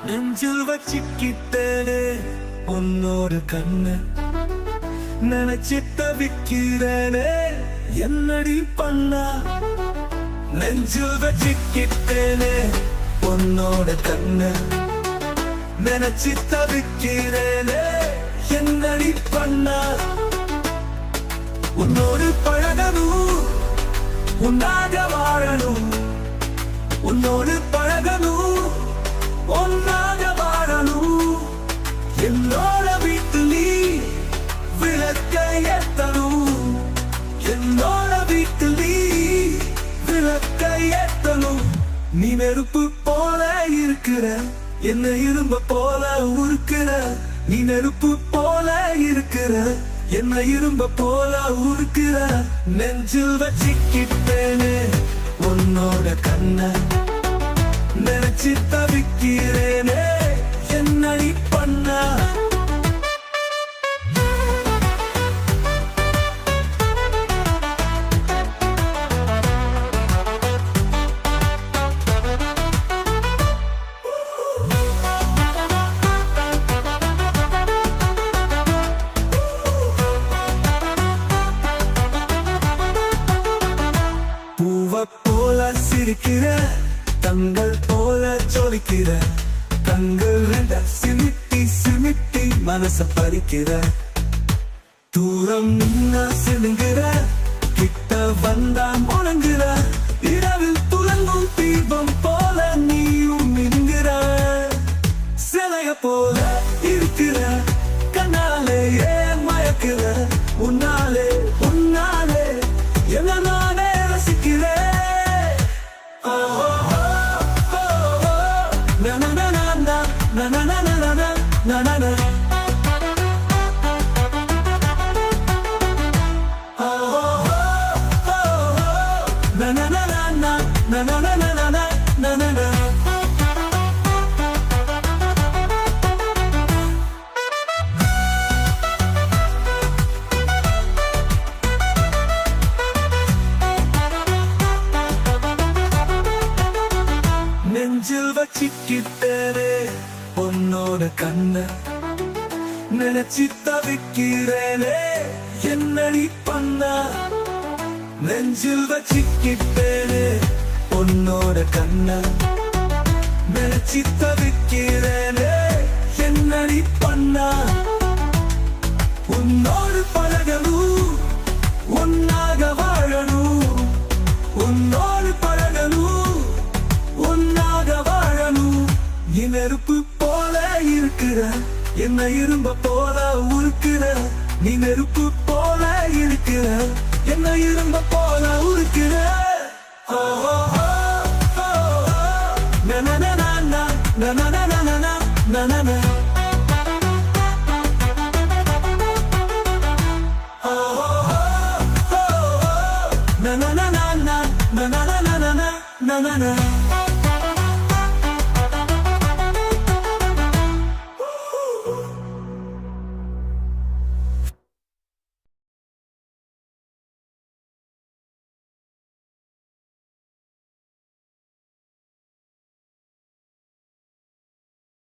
நெஞ்சில் வச்சிக்கிட்டேனே உன்னோட கண்ணு, நினைச்சு தவிக்கிறேனே என்னடி பண்ணா. நெஞ்சில் வச்சிக்கிட்டேனே உன்னோட கண்ணு, நினைச்சு தவிக்கிறேனே என்னடி பண்ணா. உன்னோடு பழகணும், உன்னாக வாழணும், உன்னோடு பழகணும், ஒன்னாக வாழணும். என்னோட வீட்டில் நீ விளக்கை ஏத்தணும், என்னோட வீட்டில் நீ விளக்கை ஏத்தணும். நீ நெருப்பு போல இருக்கிற, என்ன இரும்ப போல உருக்குற. நீ நெருப்பு போல இருக்கிற, என்ன இரும்ப போல உருக்குற. நெஞ்சில் வச்சிக்கிட்டேனே உன்னோட கண்ண, நினைச்சு தவிக்கிறேனே என்னடி பண்ணா. போல சிரிக்கிற, தங்கள் போல ஜொலிக்கிற, தங்கள் ரெண்ட சிமிட்டி சிமிட்டி மனச பறிக்கிற. தூரம் நின்னா சிலுங்குற, கிட்ட வந்தா முழங்குற. இரவில் துலங்கும் தீபம் போல நீயும் மின்னுகிற. சிலைய போல இருக்கிற, கண்ணாலே ஏன் மயக்கிற. உன்னாலே உன்னாலே என்ன நானே ரசிக்கிறேன். Na na na na na na na na na na na na na. Na na na na na na na na na na na na na. நெஞ்சில் வச்சிக்கிட்டேனே உன்னோட கண்ண, நினைச்சு தவிக்கிறேனே என்னடி பண்ணா. நெஞ்சில் வச்சிக்கிட்டேனே உன்னோட கண்ண, நினைச்சு தவிக்கிறேனே என்னடி பண்ணா. உன்னோடு பழகணும், உன்னாக வாழணும், உன்னோடு பழகணும், ஒன்னாக வாழணும். நீ நெருப்பு போல இருக்கிற, என்ன இரும்ப போல உருக்குற. நீ நெருப்பு போல இருக்கிற, என்ன இரும்ப போல உருக்குற.